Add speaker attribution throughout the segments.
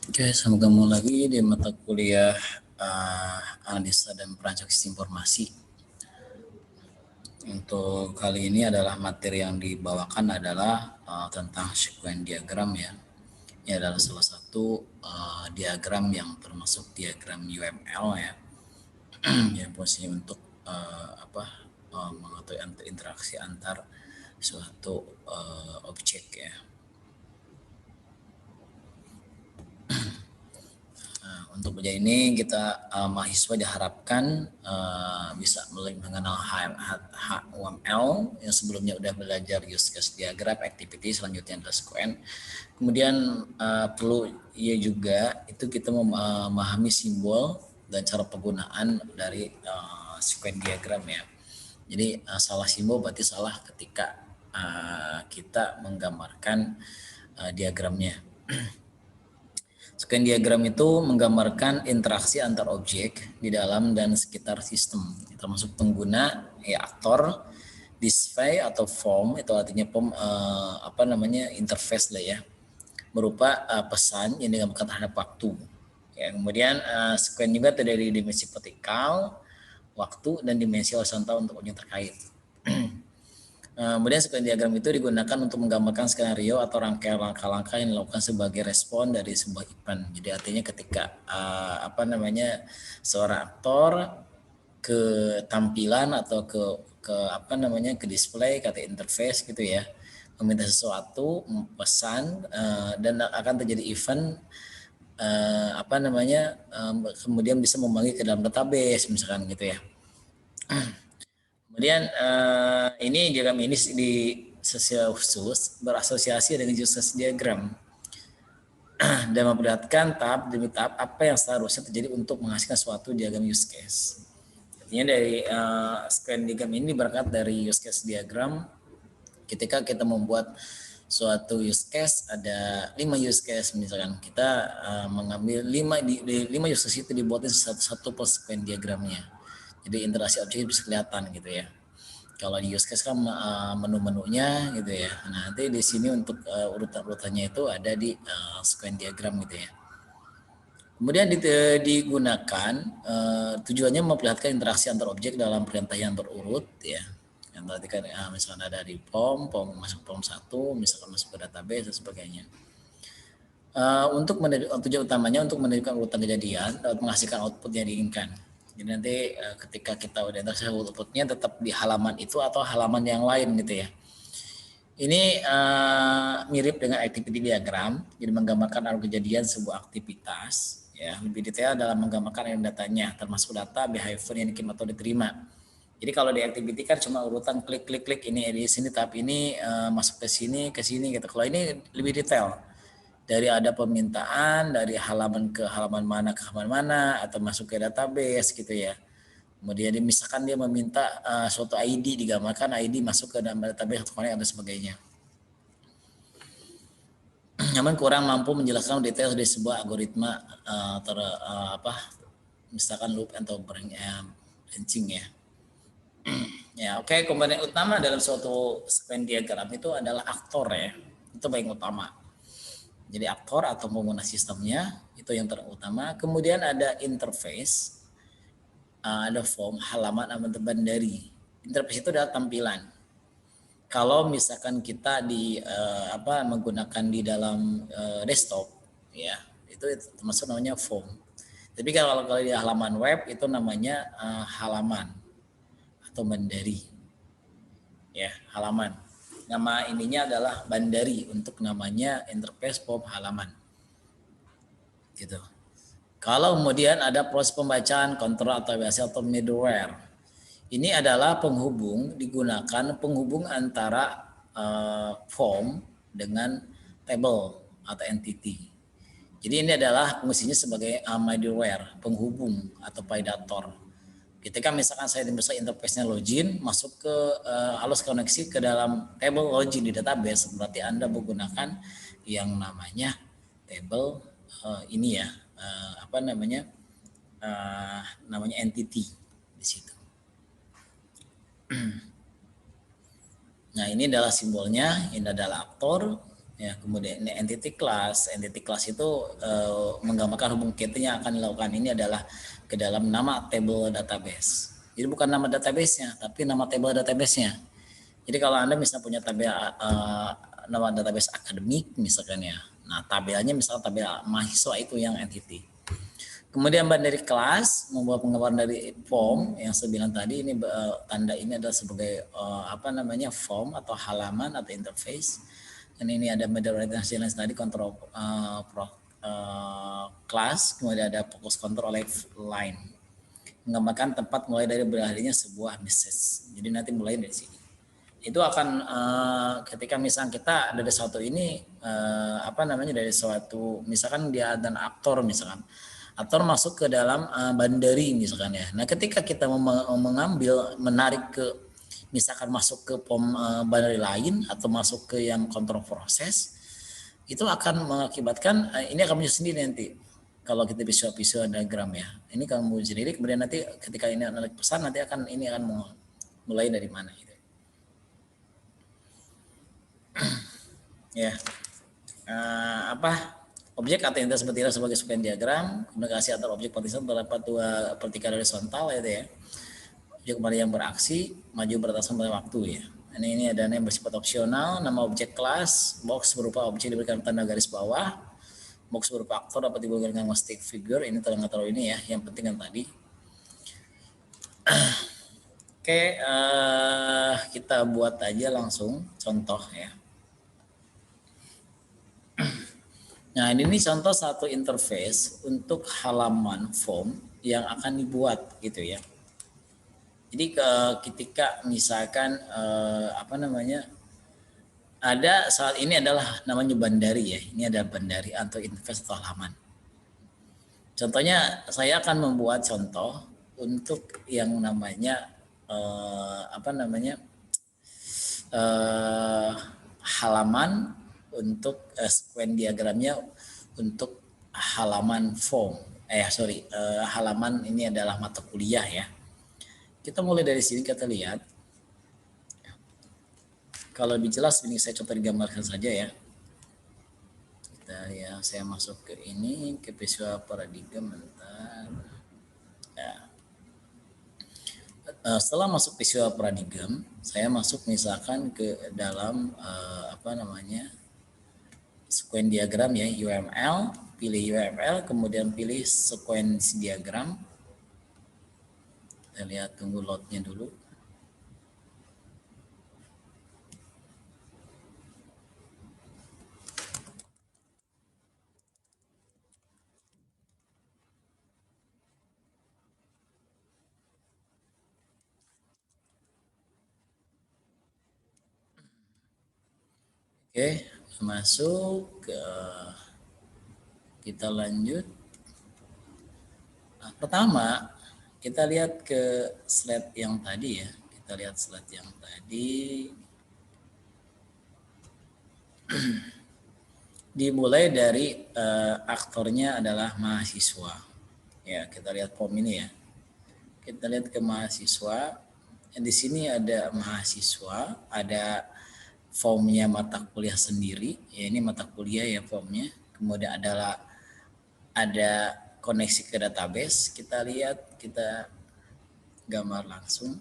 Speaker 1: Oke, sama kamu lagi di mata kuliah analisa dan transaksi informasi. Untuk kali ini adalah materi yang dibawakan adalah tentang sequence diagram ya. Ini adalah salah satu diagram yang termasuk diagram UML ya, yang fungsinya untuk mengatur interaksi antar suatu objek ya. Untuk belajar ini kita mahasiswa diharapkan bisa mulai mengenal HUML yang sebelumnya udah belajar use case diagram, activity, selanjutnya adalah sequence. Kemudian perlu juga itu kita memahami simbol dan cara penggunaan dari sequence diagram ya. Jadi salah simbol berarti salah ketika kita menggambarkan diagramnya. Scan diagram itu menggambarkan interaksi antar objek di dalam dan sekitar sistem, termasuk pengguna, ya aktor, display atau form itu artinya interface lah ya, berupa pesan yang digambarkan terhadap waktu. Ya, kemudian scan juga terdiri dari dimensi vertikal, waktu dan dimensi horizontal untuk objek terkait. Kemudian sequence diagram itu digunakan untuk menggambarkan skenario atau rangkaian langkah-langkah yang dilakukan sebagai respon dari sebuah event. Jadi artinya ketika seorang aktor ke tampilan atau ke display, kata interface gitu ya, meminta sesuatu, pesan dan akan terjadi event kemudian bisa memanggil ke dalam database misalkan gitu ya. Kemudian ini diagram ini di sosial khusus berasosiasi dengan use case diagram dan memperlihatkan tahap demi tahap apa yang seharusnya terjadi untuk menghasilkan suatu diagram use case. Artinya dari scan diagram ini berangkat dari use case diagram. Ketika kita membuat suatu use case, ada 5 use case misalkan, kita mengambil 5 use case itu dibuatin satu-satu per scan diagramnya. Jadi interaksi objek bisa kelihatan gitu ya. Kalau di use case kan menu-menunya gitu ya. Nah, nanti di sini untuk urutan-urutannya itu ada di sequence diagram gitu ya. Kemudian digunakan tujuannya memperlihatkan interaksi antar objek dalam perintah yang berurut ya. Yang tadi kan misalkan ada di form masuk form 1, misalkan masuk ke database dan sebagainya. Tujuan utamanya untuk menentukan urutan kejadian dapat menghasilkan output yang diinginkan. Jadi nanti ketika kita udah interaksi outputnya tetap di halaman itu atau halaman yang lain gitu ya. Ini mirip dengan activity diagram, jadi menggambarkan alur kejadian sebuah aktivitas. Ya, lebih detail dalam menggambarkan datanya, termasuk data behavior yang dikirim atau diterima. Jadi kalau di activity kan cuma urutan klik ini di sini, tapi ini masuk ke sini gitu. Kalau ini lebih detail. Dari ada permintaan dari halaman ke halaman mana atau masuk ke database gitu ya. Kemudian misalkan dia meminta suatu ID digambarkan, ID masuk ke dalam database atau dan sebagainya. Namun kurang mampu menjelaskan detail dari sebuah algoritma misalkan loop atau branching ya. Ya, oke. Komponen utama dalam suatu sequence diagram itu adalah aktor ya. Itu paling utama. Jadi aktor atau pengguna sistemnya itu yang terutama. Kemudian ada interface, ada form, halaman, atau bandari. Interface itu adalah tampilan. Kalau misalkan kita menggunakan di dalam desktop, ya itu termasuk namanya form. Tapi kalau di halaman web itu namanya halaman atau bandari. Ya, halaman. Nama ininya adalah bandari untuk namanya interface form halaman. Gitu. Kalau kemudian ada proses pembacaan, kontrol atau biasa atau middleware. Ini adalah digunakan penghubung antara form dengan table atau entity. Jadi ini adalah fungsinya sebagai middleware, penghubung atau validator. Ketika misalkan saya bisa interface-nya login, masuk ke halus koneksi ke dalam table login di database, berarti Anda menggunakan yang namanya table ini ya, namanya entity di situ. Nah, ini adalah simbolnya, ini adalah aktor, Ya, kemudian ini entity class. Entity class itu menggambarkan hubungan kita yang akan dilakukan ini adalah ke dalam nama table database. Jadi bukan nama database-nya, tapi nama table database-nya. Jadi kalau Anda misalnya punya tabel nama database akademik misalkan ya. Nah, tabelnya misalnya tabel mahasiswa itu yang entity. Kemudian dari kelas membuat penggambaran dari form yang saya bilang tadi ini tanda ini adalah sebagai apa namanya form atau halaman atau interface. Dan ini ada metadata lain tadi kontrol kelas, kemudian ada fokus kontrol line. Menggambarkan tempat mulai dari berakhirnya sebuah message. Jadi nanti mulai dari sini. Itu akan ketika misalnya kita dari suatu ini apa namanya dari suatu misalkan dia dan aktor misalkan aktor masuk ke dalam bandari misalkan ya. Nah ketika kita mengambil menarik ke misalkan masuk ke pom bandari lain atau masuk ke yang kontrol proses itu akan mengakibatkan ini akan muncul sendiri nanti kalau kita visual diagram ya ini akan muncul sendiri kemudian nanti ketika ini narik pesan nanti akan ini akan mulai dari mana gitu ya apa objek atau entitas betina sebagai sequence diagram komunikasi antar objek potensial terdapat dua vertikal horizontal itu ya objek kembali yang beraksi maju berdasarkan pada waktu ya ini ada yang bersifat opsional nama objek kelas box berupa objek diberikan tanda garis bawah box berupa aktor dapat diberikan dengan stick figure ini terang taruh ini ya yang penting kan tadi oke kita buat aja langsung contoh ya. Nah ini contoh satu interface untuk halaman form yang akan dibuat gitu ya. Jadi ketika misalkan apa namanya ada saat ini adalah namanya bandari ya. Ini ada bandari atau interface atau halaman. Contohnya saya akan membuat contoh untuk yang namanya apa namanya halaman untuk sequence diagramnya untuk halaman form halaman ini adalah mata kuliah ya kita mulai dari sini kita lihat kalau lebih jelas ini saya coba digambarkan saja ya kita ya saya masuk ke ini ke visual paradigm bentar ya. Setelah masuk visual paradigm saya masuk misalkan ke dalam apa namanya sequence diagram ya UML pilih UML kemudian pilih sequence diagram kita lihat tunggu loadnya dulu oke masuk ke kita lanjut nah, pertama kita lihat ke slide yang tadi ya kita lihat slide yang tadi dimulai dari aktornya adalah mahasiswa ya kita lihat form ini ya kita lihat ke mahasiswa di sini ada mahasiswa ada formnya mata kuliah sendiri ya ini mata kuliah ya formnya kemudian ada koneksi ke database kita lihat kita gambar langsung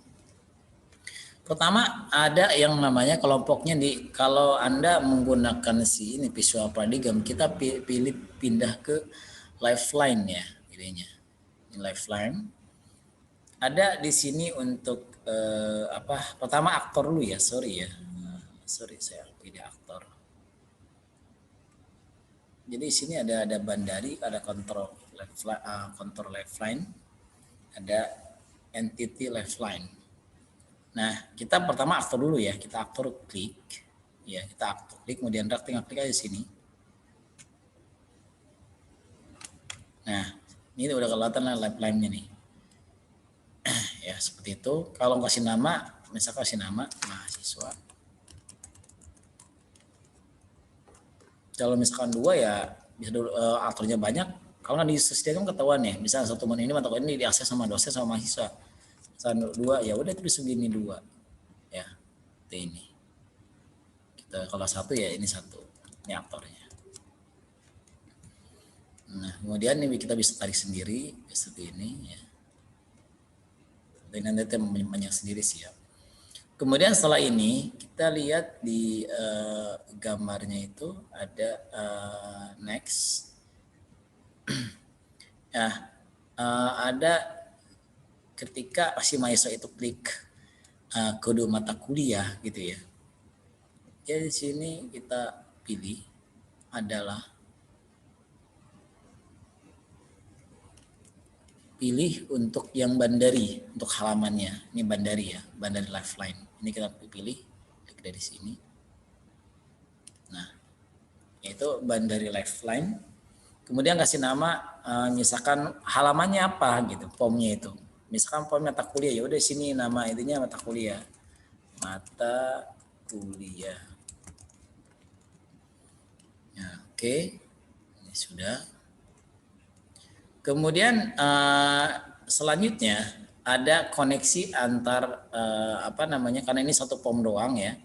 Speaker 1: pertama ada yang namanya kelompoknya kalau Anda menggunakan ini visual paradigm kita pilih pindah ke lifeline ya pilihnya lifeline ada di sini untuk apa pertama aktor dulu ya sorry saya pilih aktor jadi di sini ada bandari ada kontrol lifeline ada entity lifeline nah kita pertama aktor dulu ya kita aktor klik ya kita aktor klik kemudian tinggal klik aja di sini nah ini udah kelihatan lifeline-nya nih ya seperti itu kalau kasih nama misalkan kasih nama mahasiswa kalau misalkan dua ya bisa aktornya banyak kalau di sistem ketahuan ya misalnya satu ini mata kuliah ini diakses sama dosen sama mahasiswa misalkan dua ya udah itu segini dua ya ini kita kalau satu ya ini satu Ini aktornya. Nah, kemudian ini kita bisa tarik sendiri seperti ini ya. Dan nanti banyak sendiri sih ya. Kemudian setelah ini kita lihat di gambarnya itu ada next. Ya, ada ketika si mahasiswa itu klik kode mata kuliah gitu ya. Jadi di sini kita pilih adalah pilih untuk yang Bandari, untuk halamannya. Ini Bandari ya, Bandari Lifeline. Ini kita pilih dari sini. Nah, yaitu Bandari Lifeline. Kemudian kasih nama, misalkan halamannya apa gitu, formnya itu. Misalkan form mata kuliah, ya udah sini nama intinya mata kuliah. Mata kuliah. Ya, oke. Ini sudah. Kemudian selanjutnya ada koneksi antar karena ini satu form doang ya.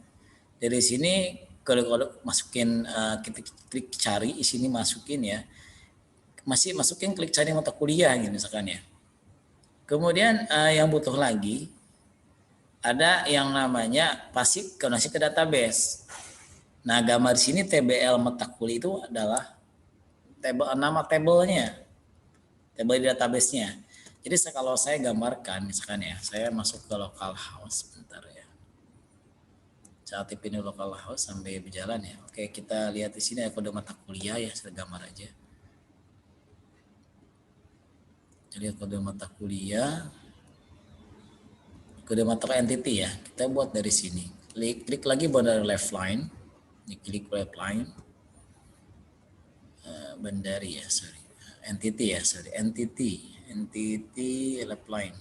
Speaker 1: Dari sini kalau masukin kita klik cari, di sini masukin ya. Masih masukin klik cari mata kuliah gitu misalkan ya. Kemudian yang butuh lagi ada yang namanya pasti koneksi ke database. Nah, gambar di sini TBL mata kuliah itu adalah nama tabelnya. Tabel di database-nya. Jadi kalau saya gambarkan misalkan ya, saya masuk ke localhost sebentar ya. Saya aktifin localhost sampai berjalan ya. Oke, kita lihat di sini ada kode mata kuliah ya, saya gambar aja. Jadi kode mata kuliah, kode mata entity ya. Kita buat dari sini. Klik lagi Bandari Lifeline. Ini klik Lifeline. Bandari ya, sorry. Entity ya, sorry. Entity Lifeline.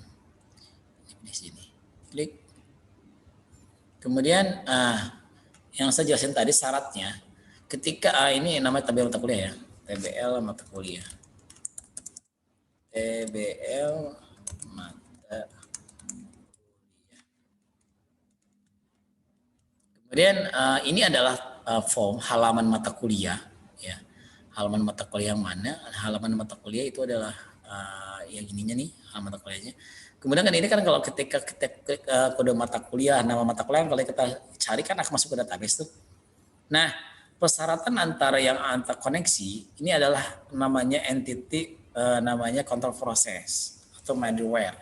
Speaker 1: Di sini. Klik. Kemudian yang saya jelasin tadi syaratnya, ketika ini namanya TBL mata kuliah ya, TBL mata kuliah, TBL mata kuliah. Kemudian ini adalah form halaman mata kuliah, ya, halaman mata kuliah yang mana? Halaman mata kuliah itu adalah yang ininya nih, halaman mata kuliahnya. Kemudian kan ini kan kalau ketika kita klik kode mata kuliah, nama mata kuliah kalau kita cari kan akan masuk ke database tuh. Nah, persyaratan antara yang antar koneksi ini adalah namanya entity, namanya control process atau middleware,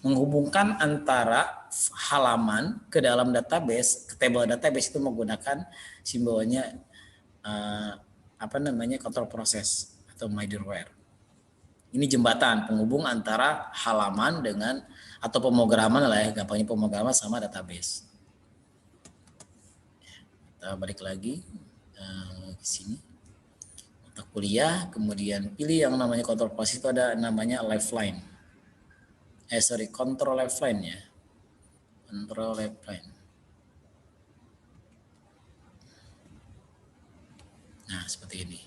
Speaker 1: menghubungkan antara halaman ke dalam database, ke table database itu menggunakan simbolnya control process atau middleware. Ini jembatan penghubung antara halaman dengan atau pemrograman lah ya, gampangnya pemrograman sama database. Kita balik lagi ke sini. Mata kuliah, kemudian pilih yang namanya control process, itu ada namanya lifeline. Control lifeline ya. Control lifeline. Nah, seperti ini.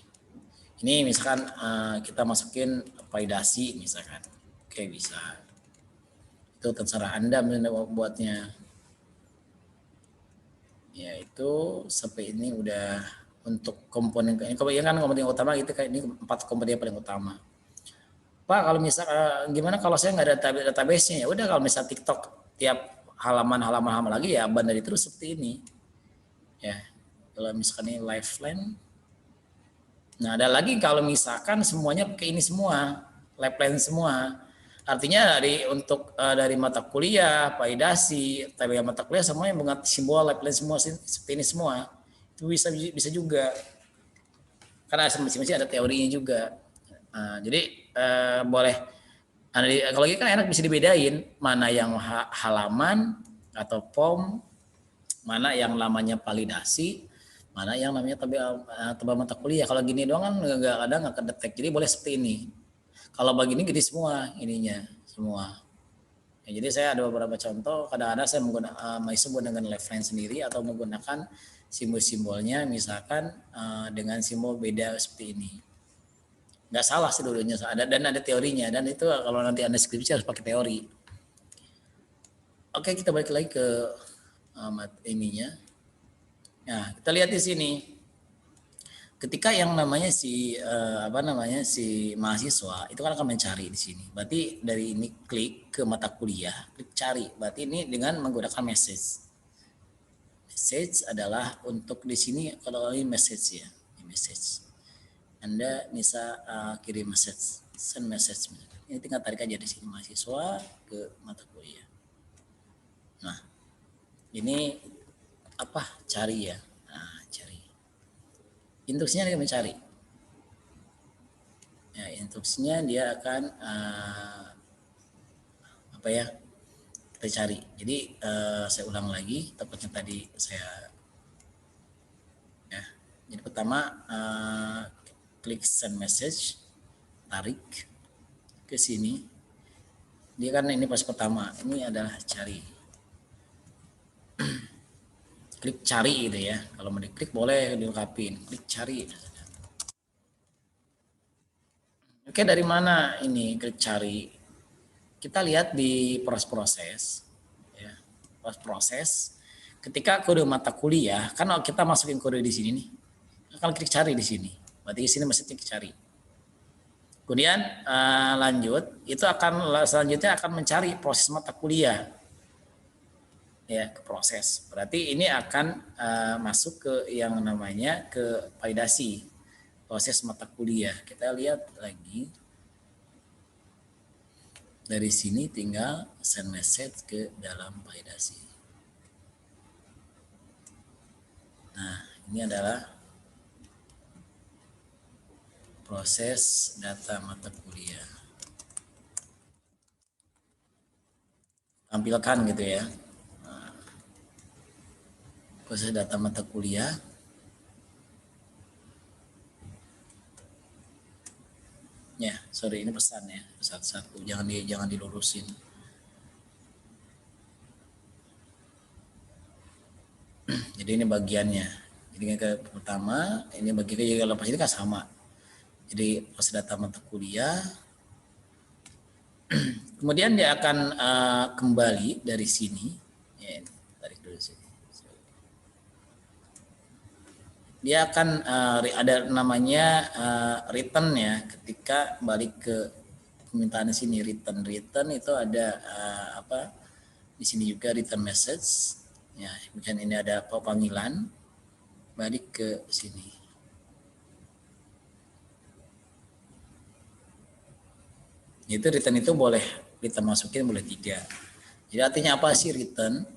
Speaker 1: Ini misalkan kita masukin validasi misalkan. Oke, bisa. Itu terserah Anda membuatnya. Ya, itu sampai ini udah untuk komponen kan komponen utama gitu, kayak ini 4 komponen paling utama. Pak, kalau misal gimana kalau saya nggak ada database-nya? Ya udah, kalau misal TikTok tiap halaman lagi ya Bandari terus seperti ini. Ya, kalau misalkan ini Lifeline. Nah, ada lagi kalau misalkan semuanya pakai ini semua, Lifeline semua. Artinya dari mata kuliah, validasi, tabel mata kuliah semuanya mengerti simbol Lifeline semua seperti ini semua. Itu bisa juga. Karena masing-masing ada teorinya juga. Jadi boleh, kalau gitu kan enak bisa dibedain mana yang halaman atau form, mana yang namanya validasi, mana yang namanya tabel mata kuliah. Kalau gini doang kan nggak kedetek. Jadi boleh seperti ini. Kalau begini gini semua ininya semua. Ya, jadi saya ada beberapa contoh. Kadang-kadang saya menggunakan lifeline sendiri atau menggunakan simbol-simbolnya misalkan dengan simbol beda seperti ini. Nggak salah sih dulunya, ada teorinya, dan itu kalau nanti Anda skripsi harus pakai teori. Oke, kita balik lagi ke ininya. Nah, kita lihat di sini. ketika yang namanya si si mahasiswa itu kan akan mencari di sini. Berarti dari ini klik ke mata kuliah, klik cari. Berarti ini dengan menggunakan message. Message adalah untuk di sini kalau ini message ya, message. Anda bisa kirim message, send message. Ini tinggal tarik aja di sini mahasiswa ke mata kuliah. Nah, ini apa? Cari ya. Nah, cari. Instruksinya dia mencari. Ya, instruksinya dia akan apa ya? Kita cari. Jadi saya ulang lagi, takutnya tadi saya ya. Jadi pertama klik send message, tarik ke sini. Dia kan ini pas pertama, ini adalah cari. Klik cari gitu ya. Kalau mau diklik boleh dilengkapin. Klik cari. Oke, dari mana ini klik cari? Kita lihat di proses ya. Proses ketika kode mata kuliah, kan kita masukin kode di sini nih. Akan klik cari di sini. Berarti di sini mesti klik cari. Kemudian lanjut, itu selanjutnya akan mencari proses mata kuliah. Ya, ke proses. Berarti ini akan masuk ke yang namanya ke validasi proses mata kuliah. Kita lihat lagi dari sini tinggal send message ke dalam validasi. Nah, ini adalah proses data mata kuliah. Tampilkan gitu ya. Proses data mata kuliah. Ya, sorry ini pesan ya, satu-satu, jangan dilurusin. Jadi ini bagiannya. Jadi ke pertama, ini bagi ke lepas ini kan sama. Jadi proses data mata kuliah. Kemudian dia akan kembali dari sini. Ya, tarik dulu sini. Dia akan ada namanya return ya, ketika balik ke permintaan sini return itu ada apa di sini juga return message ya, kemudian ini ada panggilan balik ke sini. Itu return itu boleh kita masukin, boleh tidak. Jadi artinya apa sih return?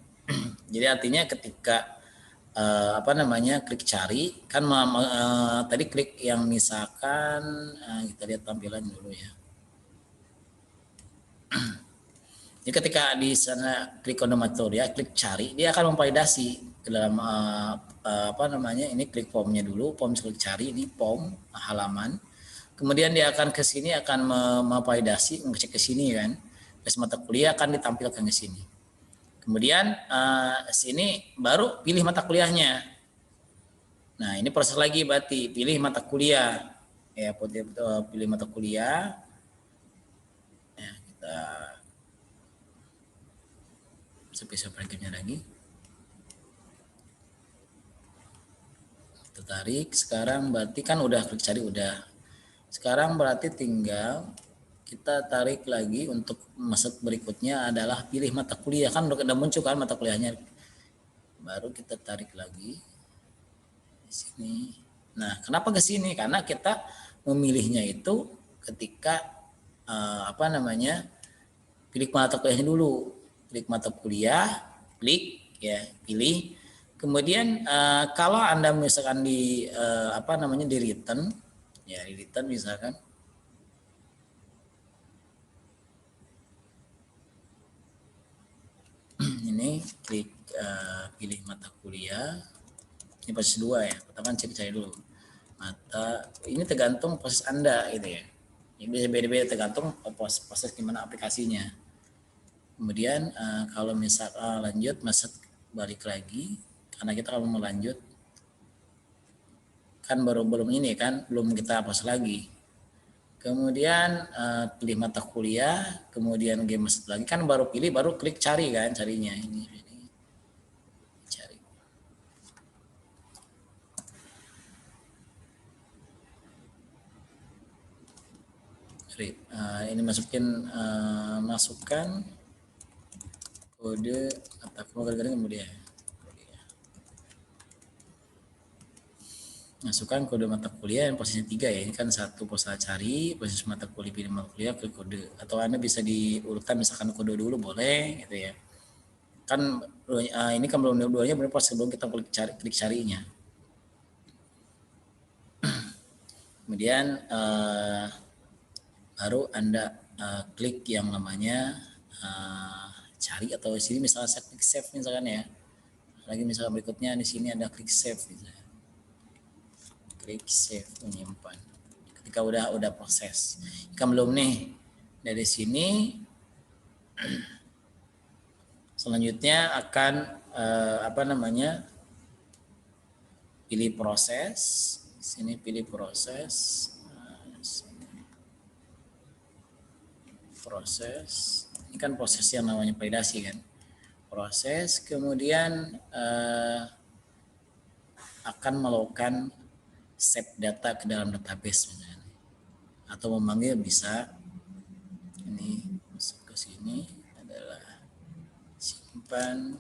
Speaker 1: Jadi artinya ketika klik cari kan tadi klik yang misalkan kita lihat tampilan dulu ya. Jadi ketika di sana klik kondomator ya, klik cari, dia akan memvalidasi ke dalam ini klik formnya dulu, form klik cari ini form halaman. Kemudian dia akan ke sini akan memvalidasi, mengecek ke sini kan. Tes mata kuliah akan ditampilkan ke sini. Kemudian sini baru pilih mata kuliahnya. Nah, ini proses lagi berarti pilih mata kuliah. Ya, pilih mata kuliah. Ya, kita bisa berikutnya lagi. Kita tarik. Sekarang berarti kan udah klik cari udah. Sekarang berarti tinggal kita tarik lagi untuk masuk berikutnya adalah pilih mata kuliah, kan udah muncul kan mata kuliahnya. Baru kita tarik lagi di sini. Nah, kenapa ke sini? Karena kita memilihnya itu ketika pilih mata kuliahnya dulu. Klik mata kuliah, klik ya, pilih. Kemudian kalau Anda misalkan di di return ya, di return misalkan ini klik pilih mata kuliah. Ini proses 2 ya. Pertama cek cari dulu mata, ini tergantung proses Anda gitu ya. Ini beda-beda tergantung proses gimana aplikasinya. Kemudian kalau misal lanjut masuk balik lagi, karena kita kalau mau lanjut kan belum ini kan, belum kita hapus lagi. Kemudian pilih mata kuliah, kemudian game masuk lagi kan baru pilih, baru klik cari kan, carinya ini cari. Ini masukkan kode atau kemudian masukkan kode mata kuliah yang posisi 3 ya. Ini kan satu posisi cari, posisi mata kuliah, pilih mata kuliah, klik kode. Atau Anda bisa diurutkan misalkan kode dulu boleh gitu ya. Kan ini kan belum dua-duanya benar pas sebelum kita klik carinya. Kemudian baru Anda klik yang namanya cari, atau di sini misalnya saya klik save misalkan ya. Lagi misalnya berikutnya di sini ada klik save misalnya. Klik save menyimpan. Ketika udah proses. Kan belum nih. Dari sini selanjutnya akan pilih proses. Sini pilih proses. Proses. Ini kan proses yang namanya validasi kan. Proses, kemudian akan melakukan save data ke dalam database misalnya. Atau memanggil bisa ini masuk ke sini adalah simpan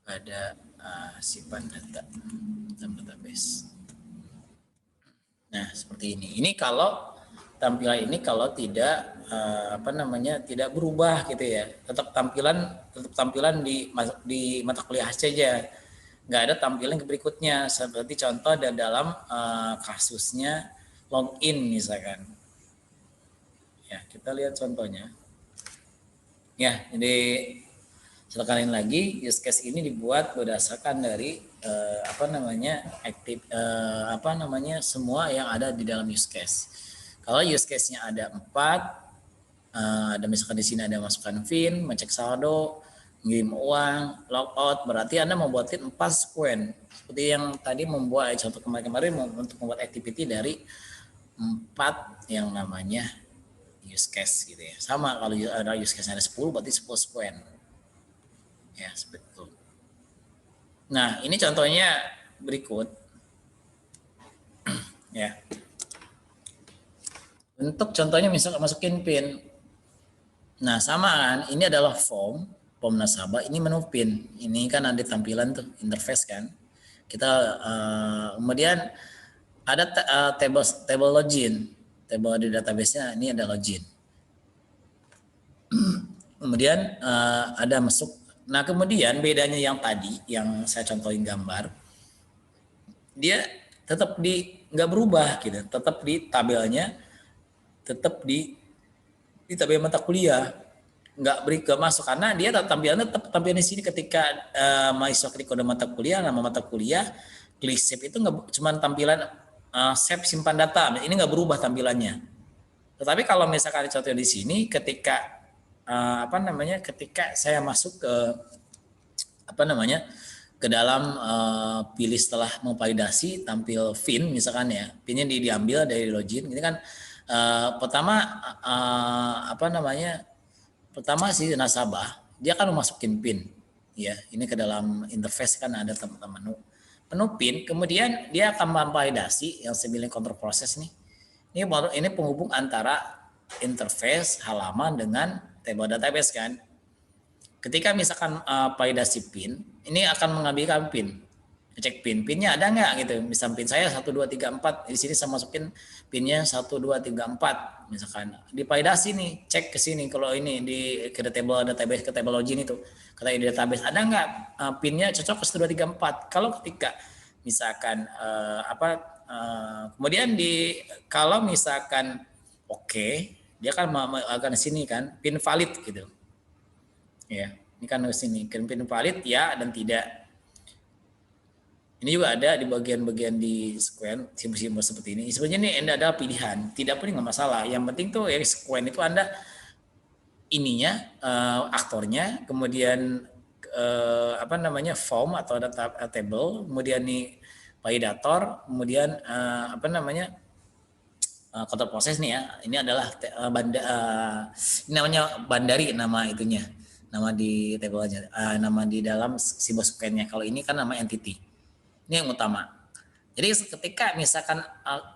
Speaker 1: pada simpan data dalam database. Nah, seperti ini. Ini kalau tampilan ini kalau tidak tidak berubah gitu ya. Tetap tampilan di mata kuliah saja. Nggak ada tampilan berikutnya, seperti contoh dalam kasusnya login misalkan. Ya, kita lihat contohnya. Ya, jadi silakan lagi, use case ini dibuat berdasarkan dari semua yang ada di dalam use case. Kalau use case-nya ada 4, ada misalkan di sini ada masukkan PIN, mengecek saldo, ngirim uang, logout, berarti Anda membuatin 4 sequence. Seperti yang tadi membuat contoh kemarin untuk membuat activity dari 4 yang namanya use case gitu ya. Sama kalau ada use case ada 10 berarti 10 sequence. Ya, seperti itu. Nah, ini contohnya berikut. Ya. Untuk contohnya misalnya masukin PIN. Nah, samaan ini adalah form nasabah, ini menu PIN. Ini kan ada tampilan tuh interface kan. Kita kemudian ada table login. Table di database-nya ini ada login. Kemudian ada masuk. Nah, kemudian bedanya yang tadi yang saya contohin gambar, dia tetap nggak berubah gitu, tetap di tabelnya, tetap di tabel mata kuliah, nggak masuk karena dia tampilannya tetap tampil di sini ketika mahasiswa klik kode mata kuliah, nama mata kuliah, klik save itu nggak cuma tampilan save simpan data, ini nggak berubah tampilannya. Tetapi kalau misalkan contoh di sini ketika ketika saya masuk ke dalam pilih setelah memvalidasi tampil PIN misalkan ya, PIN-nya diambil dari login, ini kan pertama si nasabah dia kan memasukin PIN ya, ini ke dalam interface kan ada menu PIN, kemudian dia akan memvalidasi yang saya bilang kontrol proses nih. Ini penghubung antara interface halaman dengan table database kan. Ketika misalkan validasi PIN, ini akan mengambilkan PIN. Cek PIN-nya ada nggak gitu. Misal PIN saya 1, 2, 3, 4. Di sini saya masukin PIN-nya 1, 2, 3, 4. Misalkan divalidasi nih, cek ke sini. Kalau ini ke table database, ke table login itu. Kata di database ada nggak PIN-nya cocok ke 1, 2, 3, 4. Kalau ketika misalkan kemudian kalau misalkan oke, dia kan akan sini kan PIN valid gitu. Ya, ini kan di sini PIN valid ya dan tidak. Ini juga ada di bagian-bagian di sequence simbol-simbol seperti ini. Sebenarnya ini ada pilihan, tidak pun nggak masalah. Yang penting tuh ya sequence itu Anda ininya aktornya, kemudian form atau ada table, kemudian nih validator, kemudian kontrol proses nih ya. Ini adalah ini namanya bandari nama itunya, nama di table-nya, nama di dalam simbol sequence-nya. Kalau ini kan nama entity. Ini yang utama. Jadi ketika misalkan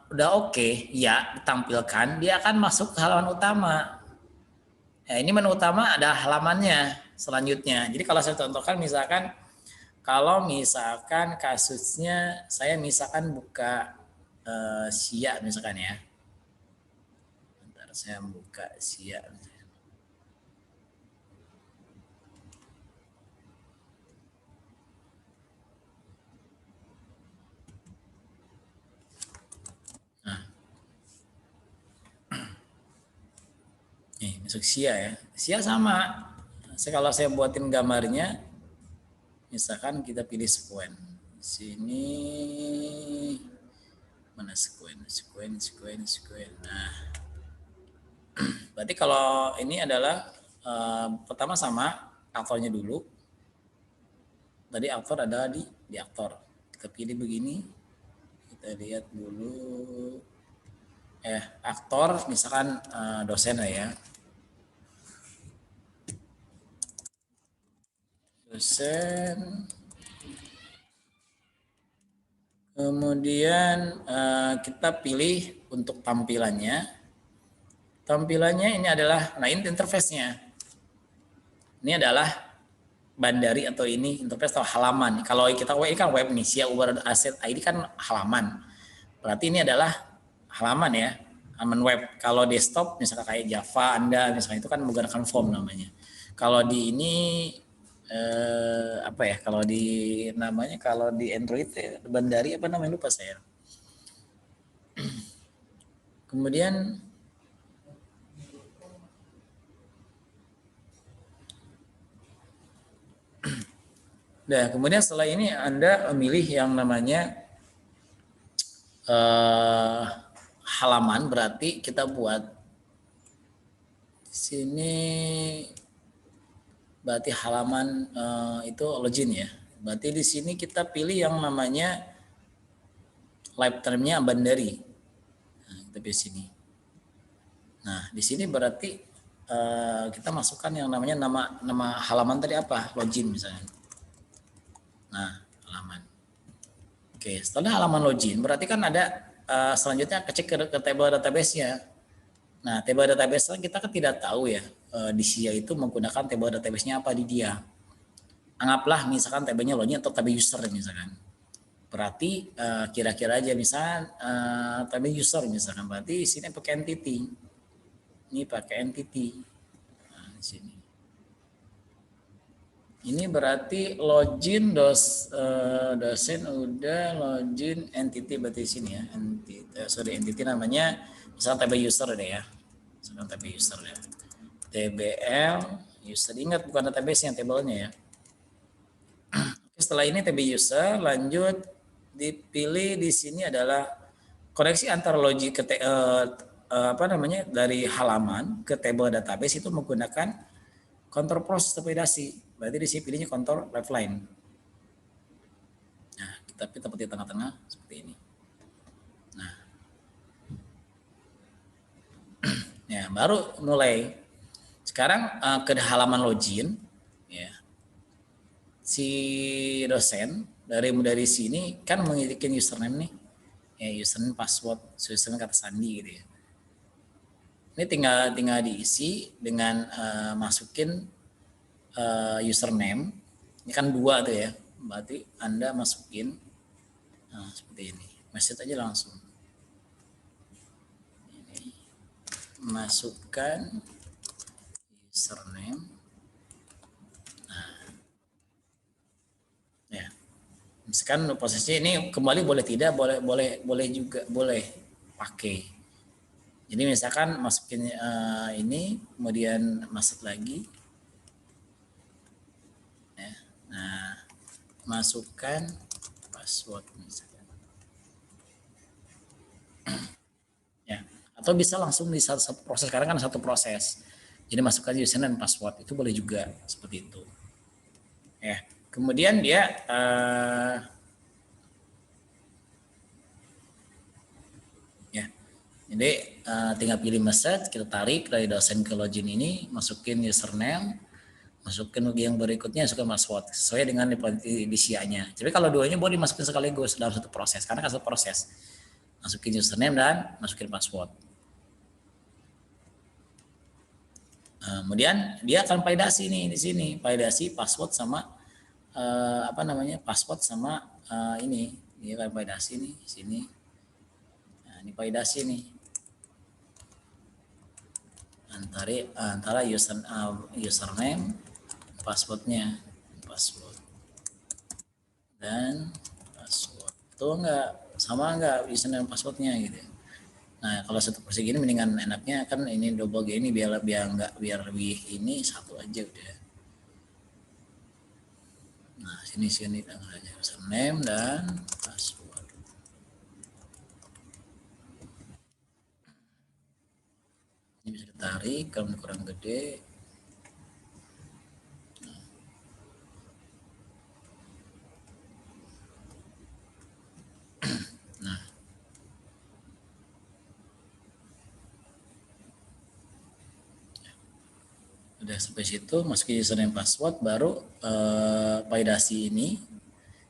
Speaker 1: udah oke, ya ditampilkan, dia akan masuk ke halaman utama. Ya, ini menu utama ada halamannya selanjutnya. Jadi kalau saya contohkan misalkan kalau misalkan kasusnya saya misalkan buka SIA misalkan ya. Bentar saya buka SIA. Nah, nih masuk SIA ya. SIA sama. Kalau saya buatin gambarnya, misalkan kita pilih sekuen. Sini mana sekuen. Nah, berarti kalau ini adalah pertama sama aktornya dulu. Tadi aktor ada di aktor. Kita pilih begini. Kita lihat dulu. Aktor misalkan dosen lah ya. Dosen. Kemudian kita pilih untuk tampilannya. Tampilannya ini adalah, nah ini interface-nya. Ini adalah Bandari atau ini interface atau halaman. Kalau kita ini kan web nih, SIA Uber Asset ID kan halaman. Berarti ini adalah halaman ya, halaman web. Kalau desktop misalkan kayak Java Anda misalnya itu kan menggunakan form namanya. Kalau di ini apa ya? Kalau di namanya kalau di Android Bandari apa namanya lupa saya. Kemudian nah, kemudian setelah ini Anda memilih yang namanya halaman, berarti kita buat di sini berarti halaman itu login ya. Berarti di sini kita pilih yang namanya live termnya Bandari. Nah, kita pilih sini. Nah, di sini berarti kita masukkan yang namanya nama halaman tadi apa? Login misalnya. Nah, halaman. Oke, setelah halaman login, berarti kan ada selanjutnya kecek ke table database-nya. Nah, table database kita kan tidak tahu ya di SIA itu menggunakan table database-nya apa di dia. Anggaplah misalkan tabelnya login atau tabel user misalkan. Berarti kira-kira aja misalkan tabel user misalkan, berarti di sini pakai entity. Ini pakai entity. Nah, di sini. Ini berarti login dosen udah login entity berarti di sini ya. Entity namanya misalnya table user deh ya. Misalkan table user ya. TBL user, ingat bukan database yang tablenya ya. Setelah ini table user lanjut dipilih di sini adalah koneksi antara logik ke apa namanya dari halaman ke table database itu menggunakan kontrol proses validasi. Berarti di sini pilihnya kontrol lifeline. Nah, kita pilih tengah-tengah seperti ini. Nah, ya baru mulai. Sekarang ke halaman login, ya. Si dosen dari sini kan memiliki username nih, ya username, password, username kata sandi gitu ya. Ini tinggal diisi dengan masukin username. Ini kan 2 tuh ya. Berarti Anda masukin seperti ini. Message aja langsung. Ini. Masukkan username. Nah. Ya. Misalkan posisinya ini kembali boleh tidak, boleh juga, boleh pakai. Jadi misalkan masukin ini, kemudian masuk lagi. Nah, masukkan password misalkan. Ya, atau bisa langsung di satu proses, karena kan satu proses. Jadi masukkan username dan password itu boleh juga seperti itu. Ya, kemudian dia ya. Jadi tinggal pilih message, kita tarik dari dosen ke login ini, masukin username, Masukin yang berikutnya masukkan password sesuai dengan edisiannya. Tapi kalau duanya boleh dimasukin sekaligus dalam satu proses karena kan satu proses. Masukin username dan masukin password. Kemudian dia akan validasi nih di sini, validasi password sama password sama ini dia akan validasi nih di sini. Nah, ini validasi nih antara username passwordnya dan password tuh enggak username passwordnya gitu. Nah kalau satu kursi gini mendingan enaknya kan ini double G ini biar lebih ini satu aja udah. Nah sini aja username dan password. Ini bisa ditarik kalau kurang gede. Nah udah sampai situ masukin username password baru validasi ini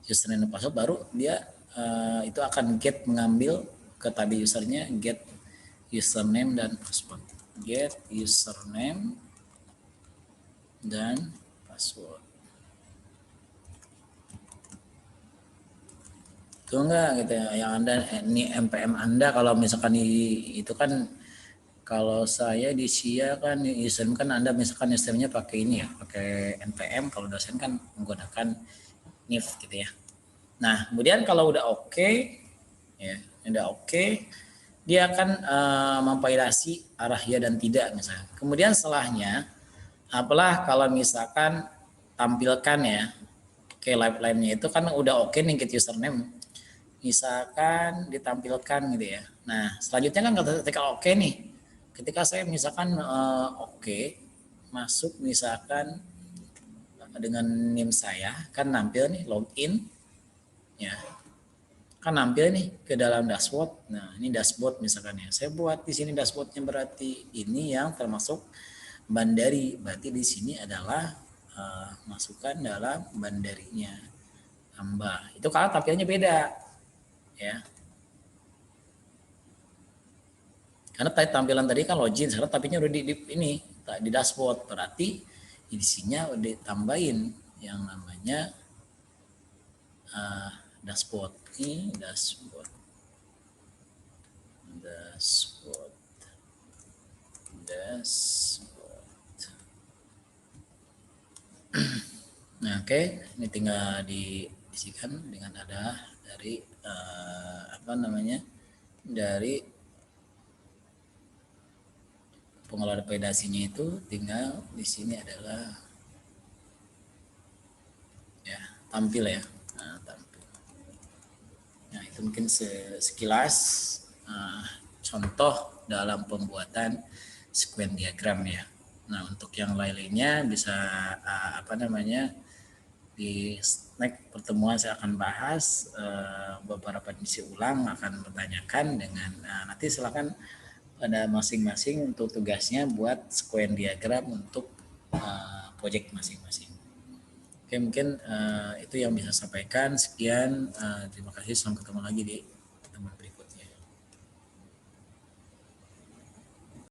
Speaker 1: username dan password baru dia itu akan get mengambil ke tadi usernya get username dan password, get username dan password. Itu enggak gitu ya yang Anda ini NPM Anda kalau misalkan itu kan kalau saya di SIA kan username kan Anda misalkan username-nya pakai ini ya, pakai NPM, kalau dosen kan menggunakan NIF gitu ya. Nah, kemudian kalau udah oke ya, udah oke dia akan memvalidasi arah ya dan tidak misalnya. Kemudian setelahnya apalah kalau misalkan tampilkan ya, oke live line-nya itu kan udah oke nih get username. Misalkan ditampilkan gitu ya. Nah, selanjutnya kan ketika oke nih. Ketika saya misalkan oke masuk misalkan dengan NIM saya kan nampil nih login ya. Kan nampil nih ke dalam dashboard. Nah, ini dashboard misalkan ya. Saya buat di sini dashboardnya berarti ini yang termasuk Bandari. Berarti di sini adalah masukkan dalam Bandarinya. Tambah. Itu kalau tampilnya beda. Ya. Karena tampilan tadi kan login, sekarang tampilnya udah di dashboard. Berarti isinya udah ditambahin yang namanya dashboard. Ini dashboard. Nah, oke, ini tinggal diisikan dengan ada dari dari pengelola validasinya itu tinggal di sini adalah ya tampil ya. Nah, tampil. Nah, itu mungkin sekilas contoh dalam pembuatan sequence diagram ya. Nah, untuk yang lainnya bisa di next pertemuan saya akan bahas beberapa diisi ulang, akan bertanyakan dengan nanti silakan pada masing-masing untuk tugasnya buat sequence diagram untuk project masing-masing. Oke, mungkin itu yang bisa sampaikan. Sekian, terima kasih, sampai ketemu lagi di